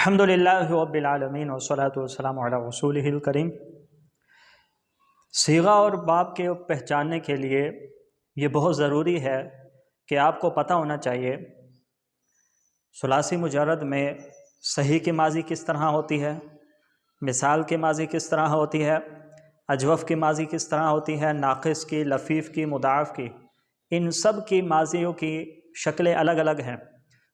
الحمدللہ رب العالمین والصلاۃ والسلام علی رسولہ الکریم۔ صیغہ اور باب کے پہچاننے کے لیے یہ بہت ضروری ہے کہ آپ کو پتہ ہونا چاہیے ثلاثی مجرد میں صحیح کی ماضی کس طرح ہوتی ہے، مثال کی ماضی کس طرح ہوتی ہے، اجوف کی ماضی کس طرح ہوتی ہے، ناقص کی، لفیف کی، مضاعف کی، ان سب کی ماضیوں کی شکلیں الگ الگ ہیں۔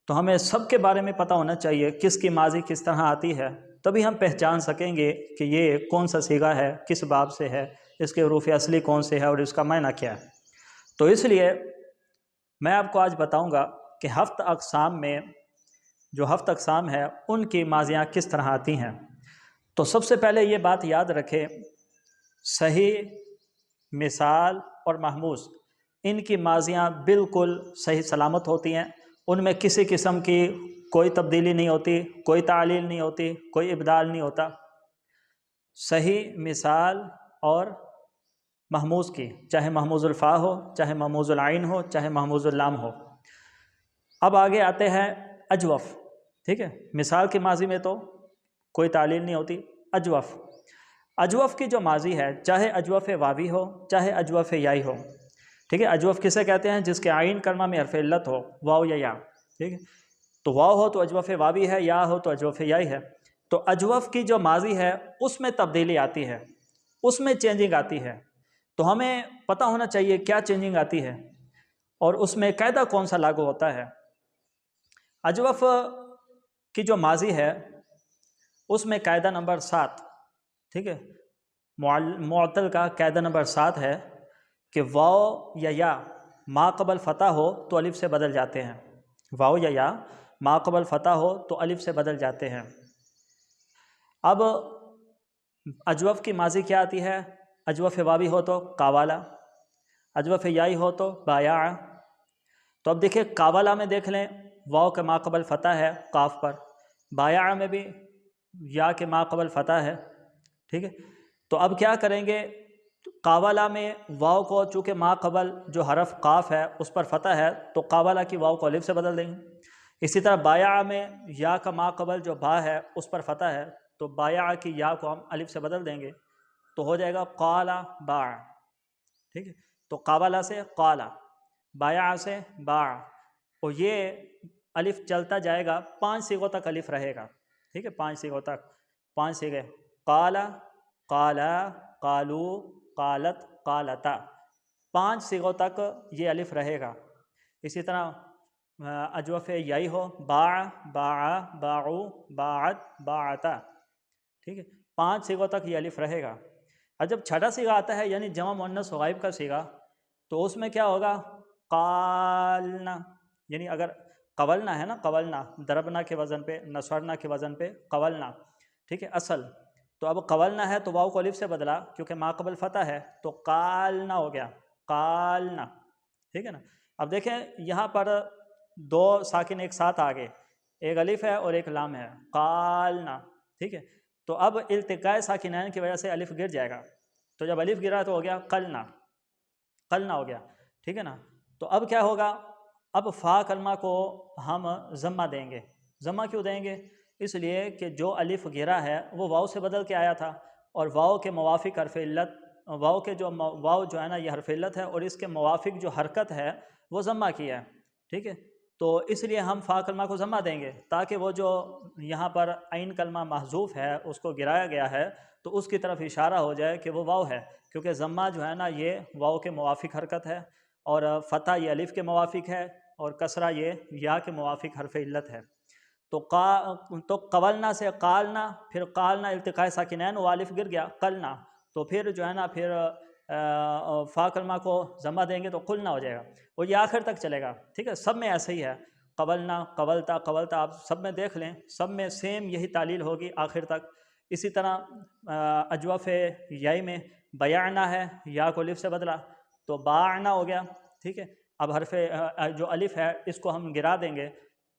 تو ہمیں سب کے بارے میں پتہ ہونا چاہیے کس کی ماضی کس طرح آتی ہے، تبھی ہم پہچان سکیں گے کہ یہ کون سا صیغہ ہے، کس باب سے ہے، اس کے حروف اصلی کون سے ہے اور اس کا معنی کیا ہے۔ تو اس لیے میں آپ کو آج بتاؤں گا کہ ہفت اقسام میں جو ہفت اقسام ہے ان کی ماضیاں کس طرح آتی ہیں۔ تو سب سے پہلے یہ بات یاد رکھیں، صحیح، مثال اور محموز، ان کی ماضیاں بالکل صحیح سلامت ہوتی ہیں، ان میں کسی قسم کی کوئی تبدیلی نہیں ہوتی، کوئی تعلیل نہیں ہوتی، کوئی ابدال نہیں ہوتا۔ صحیح، مثال اور محموز کی، چاہے محموز الفا ہو، چاہے محموز العین ہو، چاہے محموز اللام ہو۔ اب آگے آتے ہیں اجوف، ٹھیک ہے۔ مثال کی ماضی میں تو کوئی تعلیل نہیں ہوتی۔ اجوف کی جو ماضی ہے، چاہے اجوف واوی ہو، چاہے اجوف یائی ہو، ٹھیک ہے۔ اجوف کسے کہتے ہیں؟ جس کے عین کلمہ میں حرف علت ہو، واو یا یا، ٹھیک ہے۔ تو واو ہو تو اجوف واوی ہے، یا ہو تو اجوف یائی ہے۔ تو اجوف کی جو ماضی ہے اس میں تبدیلی آتی ہے، اس میں چینجنگ آتی ہے۔ تو ہمیں پتہ ہونا چاہیے کیا چینجنگ آتی ہے اور اس میں قاعدہ کون سا لاگو ہوتا ہے۔ اجوف کی جو ماضی ہے اس میں قاعدہ نمبر 7، ٹھیک ہے، معطل کا قاعدہ نمبر 7 ہے کہ واو یا ما قبل فتح ہو تو الف سے بدل جاتے ہیں۔ واو یا ما قبل فتح ہو تو الف سے بدل جاتے ہیں۔ اب اجوف کی ماضی کیا آتی ہے؟ اجوف واوی ہو تو قاوالا، اجوف یائی ہو تو بایا۔ تو اب دیکھیں قاوالا میں دیکھ لیں، واو کے ما قبل فتح ہے قاف پر، بایا میں بھی یا کے ما قبل فتح ہے، ٹھیک ہے۔ تو اب کیا کریں گے؟ قاوالا میں واو کو چونکہ ما قبل جو حرف قاف ہے اس پر فتح ہے تو قاوالا کی واو کو الف سے بدل دیں گے۔ اسی طرح بایا میں یا کا ما قبل جو با ہے اس پر فتح ہے تو بایا کی یا کو ہم الف سے بدل دیں گے تو ہو جائے گا قالا باع، ٹھیک ہے۔ تو قاوالا سے قالا، بایا سے باع، اور یہ الف چلتا جائے گا، 5 صیغوں تک الف رہے گا، ٹھیک ہے، 5 صیغوں تک، 5 صیغے، قالا، قالا، قالو، قالت، قالتا، 5 صیغوں تک یہ الف رہے گا۔ اسی طرح اجوف یائی ہو، باع، باع، باعو، باعت، باعتا، ٹھیک ہے، 5 صیغوں تک یہ الف رہے گا۔ اور جب چھٹا صیغہ آتا ہے یعنی جمع مؤنث غائب کا صیغہ، تو اس میں کیا ہوگا؟ قالنا، یعنی اگر قولنا ہے نا، قولنا ضربنا کے وزن پہ، نصرنا کے وزن پہ قولنا، ٹھیک ہے، اصل۔ تو اب قولنا ہے تو واو کو الف سے بدلا کیونکہ ما قبل فتح ہے تو قالنا ہو گیا، قالنا، ٹھیک ہے نا۔ اب دیکھیں یہاں پر 2 ساکن ایک ساتھ آگے، ایک الف ہے اور ایک لام ہے، قالنا، ٹھیک ہے۔ تو اب التقاء ساکنین کی وجہ سے الف گر جائے گا، تو جب الف گرا تو ہو گیا قلنا، قلنا ہو گیا، ٹھیک ہے نا۔ تو اب کیا ہوگا؟ اب فا کلمہ کو ہم ضمہ دیں گے۔ ضمہ کیوں دیں گے؟ اس لیے کہ جو الف گرا ہے وہ واو سے بدل کے آیا تھا، اور واو کے موافق حرف علت، واو کے جو واو جو ہے نا یہ حرف علت ہے اور اس کے موافق جو حرکت ہے وہ ضمہ کی ہے، ٹھیک ہے۔ تو اس لیے ہم فا کلمہ کو ضمہ دیں گے تاکہ وہ جو یہاں پر عین کلمہ محذوف ہے اس کو گرایا گیا ہے تو اس کی طرف اشارہ ہو جائے کہ وہ واو ہے، کیونکہ ضمہ جو ہے نا یہ واو کے موافق حرکت ہے، اور فتح یہ الف کے موافق ہے، اور کسرہ یہ یا کے موافق حرف علت ہے۔ تو قولنا سے قالنا، پھر قالنا التقاء ساکنین و الف گر گیا قلنا، تو پھر جو ہے نا پھر فا کلمہ کو ضمہ دیں گے تو قلنا ہو جائے گا، اور یہ آخر تک چلے گا، ٹھیک ہے۔ سب میں ایسے ہی ہے، قولنا، قولتا، قولتا، آپ سب میں دیکھ لیں، سب میں سیم یہی تعلیل ہوگی آخر تک۔ اسی طرح اجوف یائی میں بیعنا ہے، یا کو الف سے بدلا تو باعنا ہو گیا، ٹھیک ہے۔ اب حرف جو الف ہے اس کو ہم گرا دیں گے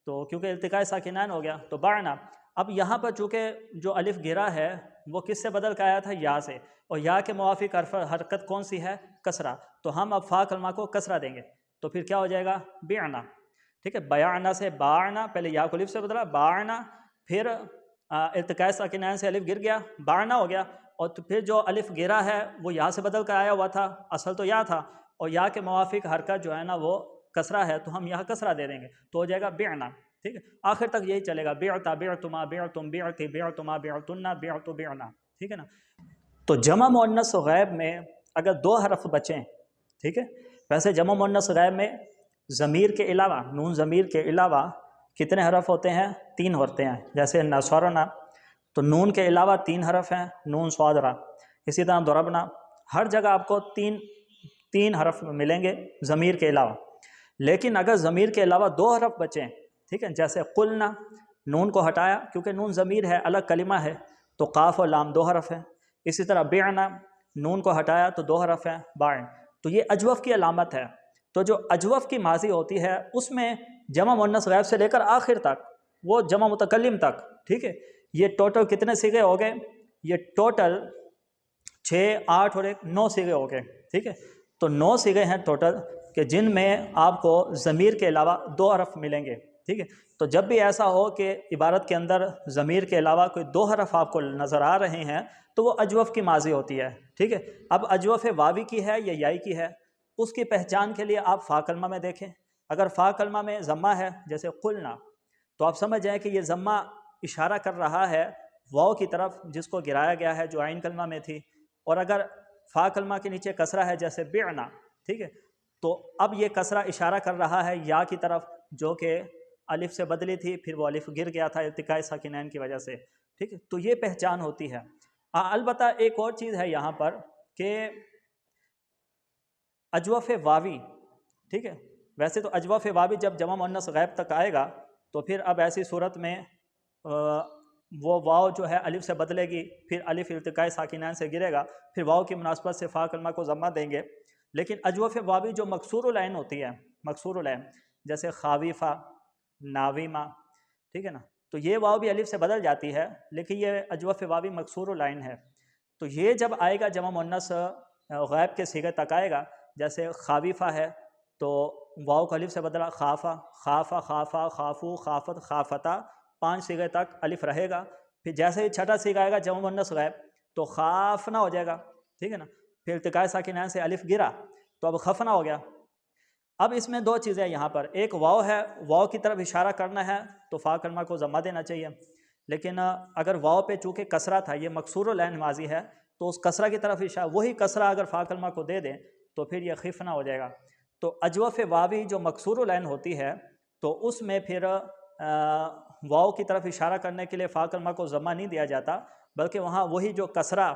تو کیونکہ التقاء ساکنین ہو گیا تو باعنا۔ اب یہاں پر چونکہ جو الف گرا ہے وہ کس سے بدل کے آیا تھا؟ یا سے، اور یا کے موافق حرکت کون سی ہے؟ کسرہ، تو ہم اب فا کلمہ کو کسرہ دیں گے تو پھر کیا ہو جائے گا؟ بیعنا، ٹھیک ہے۔ بیعنا سے باعنا، پہلے یا کو الف سے بدلا باعنا، پھر التقاء ساکنین سے الف گر گیا، بارنا ہو گیا، اور تو پھر جو الف گرا ہے وہ یا سے بدل کر آیا ہوا تھا، اصل تو یا تھا، اور یا کے موافق حرکت جو ہے نا وہ کسرہ ہے، تو ہم یہاں کسرہ دے دیں گے تو ہو جائے گا بعنا، ٹھیک ہے، آخر تک یہی چلے گا، بعتا بعتما بعتم بعتی بعتما بعتن بعت بعنا، ٹھیک ہے نا۔ تو جمع مؤنث غائب میں اگر 2 حرف بچیں، ٹھیک ہے، ویسے جمع مؤنث غائب میں ضمیر کے علاوہ، نون ضمیر کے علاوہ کتنے حرف ہوتے ہیں؟ 3 ہوتے ہیں، جیسے نصرنا تو نون کے علاوہ 3 حرف ہیں، نون صاد را، اسی طرح ضربنا، ہر جگہ آپ کو تین حرف ملیں گے ضمیر کے علاوہ۔ لیکن اگر ضمیر کے علاوہ 2 حرف بچیں، ٹھیک ہے، جیسے قلنا، نون کو ہٹایا کیونکہ نون ضمیر ہے، الگ کلمہ ہے، تو قاف اور لام 2 حرف ہیں۔ اسی طرح بعنا، نون کو ہٹایا تو 2 حرف ہیں، باعن، تو یہ اجوف کی علامت ہے۔ تو جو اجوف کی ماضی ہوتی ہے اس میں جمع مؤنث غائب سے لے کر آخر تک، وہ جمع متکلم تک، ٹھیک ہے، یہ ٹوٹل کتنے صیغے ہو گئے؟ یہ ٹوٹل 6، 8 اور 9 صیغے ہو گئے، ٹھیک ہے، تو 9 صیغے ہیں ٹوٹل کہ جن میں آپ کو ضمیر کے علاوہ 2 حرف ملیں گے، ٹھیک ہے۔ تو جب بھی ایسا ہو کہ عبارت کے اندر ضمیر کے علاوہ کوئی 2 حرف آپ کو نظر آ رہے ہیں تو وہ اجوف کی ماضی ہوتی ہے، ٹھیک ہے۔ اب اجوف واوی کی ہے یا یائی کی ہے، اس کی پہچان کے لیے آپ فا کلمہ میں دیکھیں، اگر فا کلمہ میں ضمہ ہے جیسے قلنا، تو آپ سمجھ جائیں کہ یہ ضمہ اشارہ کر رہا ہے واو کی طرف جس کو گرایا گیا ہے جو عین کلمہ میں تھی، اور اگر فا کلمہ کے نیچے کسرہ ہے جیسے بعنا، ٹھیک ہے، تو اب یہ کسرہ اشارہ کر رہا ہے یا کی طرف جو کہ الف سے بدلی تھی، پھر وہ الف گر گیا تھا التقاء ساکنین کی وجہ سے، ٹھیک ہے، تو یہ پہچان ہوتی ہے۔ البتہ ایک اور چیز ہے یہاں پر کہ اجوف واوی، ٹھیک ہے، ویسے تو اجوف واوی جب جمع مؤنث غائب تک آئے گا تو پھر اب ایسی صورت میں وہ واو جو ہے الف سے بدلے گی، پھر الف التقاء ساکنین سے گرے گا، پھر واو کی مناسبت سے فا کلمہ کو ضمہ دیں گے۔ لیکن اجوف واوی جو مکسور العین ہوتی ہے، مکسور العین جیسے خاویفہ، ناویمہ، ٹھیک ہے نا، تو یہ واو بھی الف سے بدل جاتی ہے لیکن یہ اجوف واوی مکسور العین ہے، تو یہ جب آئے گا جمع مؤنث غائب کے صیغے تک آئے گا، جیسے خاویفہ ہے تو واو کو الف سے بدلا خافہ، خافہ، خافہ، خافو، خافت، خافتا، 5 صیغے تک الف رہے گا، پھر جیسے ہی چھٹا صیغہ آئے گا جمع مؤنث غائب تو خافنا ہو جائے گا، ٹھیک ہے نا، پھر التقاء ساکنین سے الف گرا تو اب خفنا ہو گیا۔ اب اس میں 2 چیزیں یہاں پر، ایک واو ہے، واو کی طرف اشارہ کرنا ہے تو فا کلمہ کو ضمہ دینا چاہیے، لیکن اگر واو پہ چونکہ کسرہ تھا، یہ مکسور العین ماضی ہے، تو اس کسرہ کی طرف اشارہ، وہی کسرہ اگر فا کلمہ کو دے دیں تو پھر یہ خفنا ہو جائے گا۔ تو اجوف واوی جو مکسور العین ہوتی ہے تو اس میں پھر واو کی طرف اشارہ کرنے کے لیے فا کلمہ کو ضمہ نہیں دیا جاتا، بلکہ وہاں وہی جو کسرہ،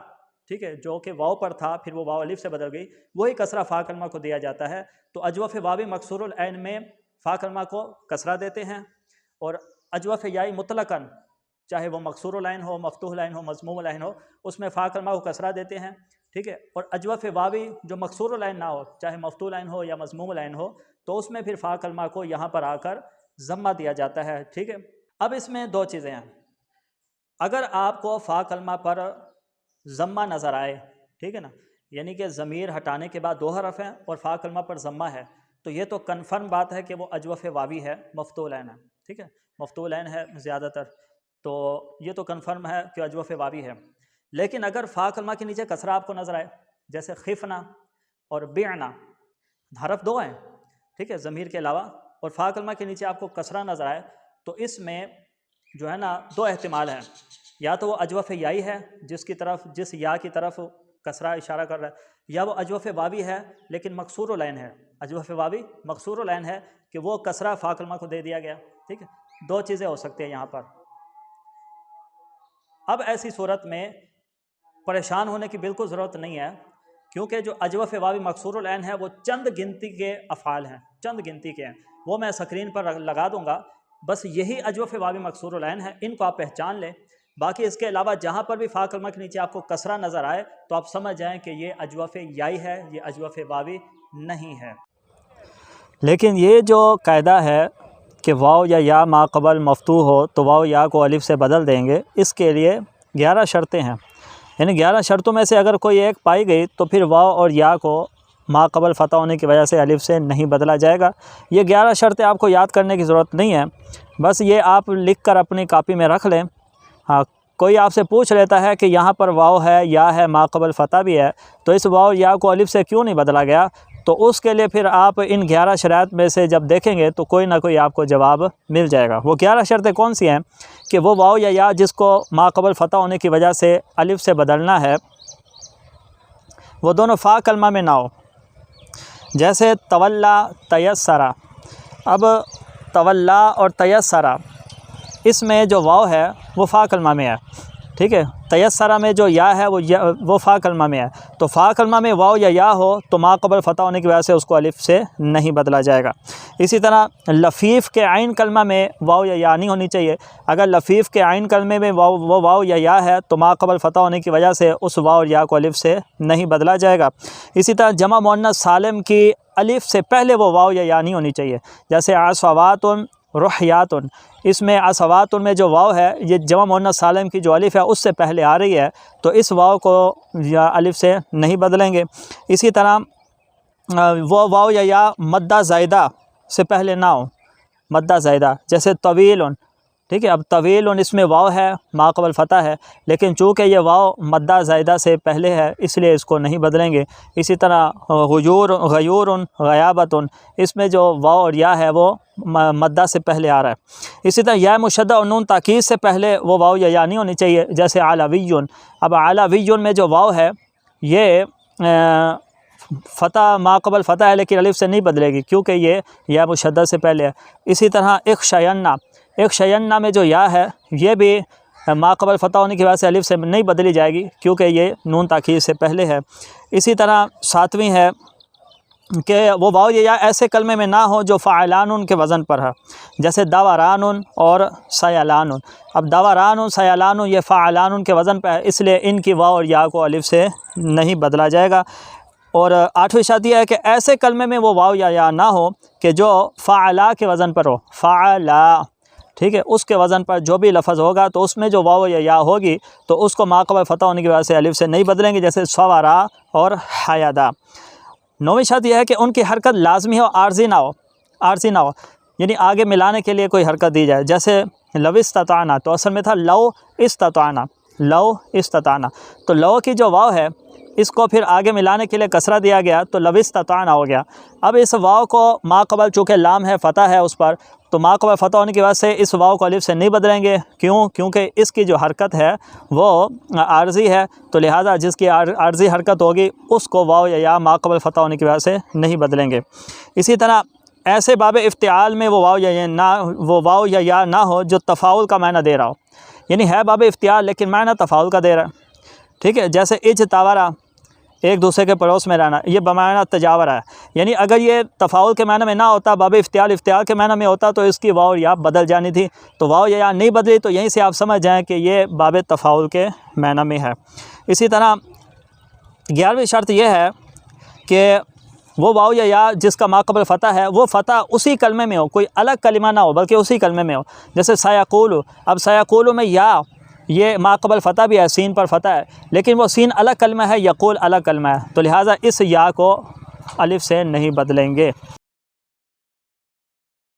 ٹھیک ہے، جو کہ واو پر تھا پھر وہ واو الف سے بدل گئی، وہی کسرہ فا کلمہ کو دیا جاتا ہے۔ تو اجوف واوی مکسور العین میں فا کلمہ کو کسرہ دیتے ہیں، اور اجوف یائی مطلقاً چاہے وہ مکسور العین ہو، مفتوح العین ہو، مضموم العین ہو، اس میں فا کلمہ کو کسرہ دیتے ہیں، ٹھیک ہے، اور اجوف واوی جو مکسور العین نہ ہو، چاہے مفتوح العین ہو یا مضموم العین ہو، تو اس میں پھر فا کلمہ کو یہاں پر آ کر ضمہ دیا جاتا ہے، ٹھیک ہے۔ اب اس میں 2 چیزیں ہیں، اگر آپ کو فا کلمہ پر ضمہ نظر آئے، ٹھیک ہے نا، یعنی کہ ضمیر ہٹانے کے بعد 2 حرف ہیں اور فا کلمہ پر ضمہ ہے، تو یہ تو کنفرم بات ہے کہ وہ اجوف واوی ہے، مفتوح العین ہے، ٹھیک ہے، مفتوح العین ہے زیادہ تر، تو یہ تو کنفرم ہے کہ اجوف واوی ہے۔ لیکن اگر فا کلمہ کے نیچے کسرہ آپ کو نظر آئے جیسے خفنا اور بعنا، حرف 2 ہیں، ٹھیک ہے، ضمیر کے علاوہ، اور فا کلمہ کے نیچے آپ کو کسرہ نظر آئے تو اس میں جو ہے نا 2 احتمال ہیں، یا تو وہ اجوف یائی ہے جس یا کی طرف کسرہ اشارہ کر رہا ہے، یا وہ اجوف واوی ہے لیکن مکسور العین ہے، اجوف واوی مکسور العین ہے کہ وہ کسرہ فا کلمہ کو دے دیا گیا، ٹھیک ہے، 2 چیزیں ہو سکتی ہیں یہاں پر۔ اب ایسی صورت میں پریشان ہونے کی بالکل ضرورت نہیں ہے، کیونکہ جو اجوف واوی مکسور العین ہے وہ چند گنتی کے افعال ہیں، چند گنتی کے ہیں، وہ میں اسکرین پر لگا دوں گا، بس یہی اجوف واوی مکسور العین ہے، ان کو آپ پہچان لیں، باقی اس کے علاوہ جہاں پر بھی فا کلمہ کے نیچے آپ کو کسرہ نظر آئے تو آپ سمجھ جائیں کہ یہ اجوف یائی ہے، یہ اجوف واوی نہیں ہے۔ لیکن یہ جو قاعدہ ہے کہ واو یا ما قبل مفتوح ہو تو واو یا کو الف سے بدل دیں گے، اس کے لیے 11 شرطیں ہیں، یعنی 11 شرطوں میں سے اگر کوئی ایک پائی گئی تو پھر واو اور یا کو ما قبل فتح ہونے کی وجہ سے الف سے نہیں بدلا جائے گا۔ یہ 11 شرطیں آپ کو یاد کرنے کی ضرورت نہیں ہے، بس یہ آپ لکھ کر اپنی کاپی میں رکھ لیں ہاں کوئی آپ سے پوچھ لیتا ہے کہ یہاں پر واو ہے یا ہے ما قبل فتح بھی ہے تو اس واو یا کو الف سے کیوں نہیں بدلا گیا، تو اس کے لیے پھر آپ ان 11 شرائط میں سے جب دیکھیں گے تو کوئی نہ کوئی آپ کو جواب مل جائے گا۔ وہ 11 شرطیں کون سی ہیں کہ وہ واو یا جس کو ما قبل فتح ہونے کی وجہ سے الف سے بدلنا ہے وہ دونوں فا کلمہ میں نہ ہو، جیسے تولا تیسرا۔ اب تولا اور تیسرا اس میں جو واو ہے وہ فا کلمہ میں ہے، ٹھیک ہے، تیسرا میں جو یا ہے وہ فا کلمہ میں ہے، تو فا کلمہ میں واو یا ہو تو ما قبل فتح ہونے کی وجہ سے اس کو الف سے نہیں بدلا جائے گا۔ اسی طرح لفیف کے عین کلمہ میں واو یا نہیں ہونی چاہیے، اگر لفیف کے عین کلمے میں وہ واو یا ہے تو ما قبل فتح ہونے کی وجہ سے اس واو یا کو الف سے نہیں بدلا جائے گا۔ اسی طرح جمع مؤنث سالم کی الف سے پہلے وہ واو یا نہیں ہونی چاہیے، جیسے عصوات رحیات، اس میں عصوات میں جو واو ہے یہ جمع مؤنث سالم کی جو الف ہے اس سے پہلے آ رہی ہے، تو اس واو کو یا الف سے نہیں بدلیں گے۔ اسی طرح وہ واو یا مدہ زائدہ سے پہلے نہ ہو، مدہ زائدہ، جیسے طویل، ٹھیک ہے، اب طویل اس میں واو ہے ما قبل فتح ہے، لیکن چونکہ یہ واو مدہ زائدہ سے پہلے ہے اس لیے اس کو نہیں بدلیں گے۔ اسی طرح غیور غیابت، اس میں جو واو اور یا ہے وہ مدہ سے پہلے آ رہا ہے۔ اسی طرح یا مشدہ اور نون تاکید سے پہلے وہ واو یا نہیں ہونی چاہیے، جیسے علوی۔ اب علوی میں جو واو ہے یہ فتح ما قبل فتح ہے لیکن الف سے نہیں بدلے گی کیونکہ یہ یا مشدہ سے پہلے ہے۔ اسی طرح اخشینہ میں جو یا ہے یہ بھی ما قبل فتح ہونے کی وجہ سے الف سے نہیں بدلی جائے گی کیونکہ یہ نون تاکید سے پہلے ہے۔ اسی طرح 7ویں ہے کہ وہ واو یا ایسے کلمے میں نہ ہو جو فعلان کے وزن پر ہے، جیسے دوران اور سیلان۔ اب دوران سیلان یہ فعلان کے وزن پہ ہے اس لیے ان کی واو اور یا کو الف سے نہیں بدلا جائے گا۔ اور 8ویں شرط یہ ہے کہ ایسے کلمے میں وہ واو یا نہ ہو کہ جو فعلا کے وزن پر ہو، فعلا، ٹھیک ہے، اس کے وزن پر جو بھی لفظ ہوگا تو اس میں جو واو یا ہوگی تو اس کو ما قبل فتح ہونے کی وجہ سے الف سے نہیں بدلیں گے، جیسے سوارا اور حیادا۔ 9ویں شرط یہ ہے کہ ان کی حرکت لازمی ہو، عارضی نہ ہو، یعنی آگے ملانے کے لیے کوئی حرکت دی جائے، جیسے لو استطعنا، تو اصل میں تھا لو استطعنا، تو لو کی جو واو ہے اس کو پھر آگے ملانے کے لیے کسرہ دیا گیا تو لو استطعنا ہو گیا۔ اب اس واو کو ما قبل چونکہ لام ہے فتح ہے اس پر، تو ما قبل فتح ہونے کی وجہ سے اس واو کو الف سے نہیں بدلیں گے، کیونکہ اس کی جو حرکت ہے وہ عارضی ہے، تو لہٰذا جس کی عارضی حرکت ہوگی اس کو واو یا ما قبل فتح ہونے کی وجہ سے نہیں بدلیں گے۔ اسی طرح ایسے باب افتعال میں وہ واو یا نہ ہو جو تفاعل کا معنی دے رہا ہو، یعنی ہے باب افتعال لیکن معنی تفاعل کا دے رہا ہے، ٹھیک ہے، جیسے اجتاورا، ایک دوسرے کے پڑوس میں رہنا، یہ بمعنی تجاورہ ہے، یعنی اگر یہ تفاعل کے معنی میں نہ ہوتا، باب افتعال کے معنی میں ہوتا تو اس کی واو یا بدل جانی تھی، تو واو یا نہیں بدلی تو یہیں سے آپ سمجھ جائیں کہ یہ باب تفاعل کے معنی میں ہے۔ اسی طرح 11ویں شرط یہ ہے کہ وہ واو یا جس کا ما قبل فتح ہے وہ فتح اسی کلمے میں ہو، کوئی الگ کلمہ نہ ہو بلکہ اسی کلمے میں ہو، جیسے سیقول۔ اب سیقول میں یا یہ ما قبل فتح بھی ہے، سین پر فتح ہے، لیکن وہ سین الگ کلمہ ہے، یقول الگ کلمہ ہے، تو لہٰذا اس یا کو الف سے نہیں بدلیں گے۔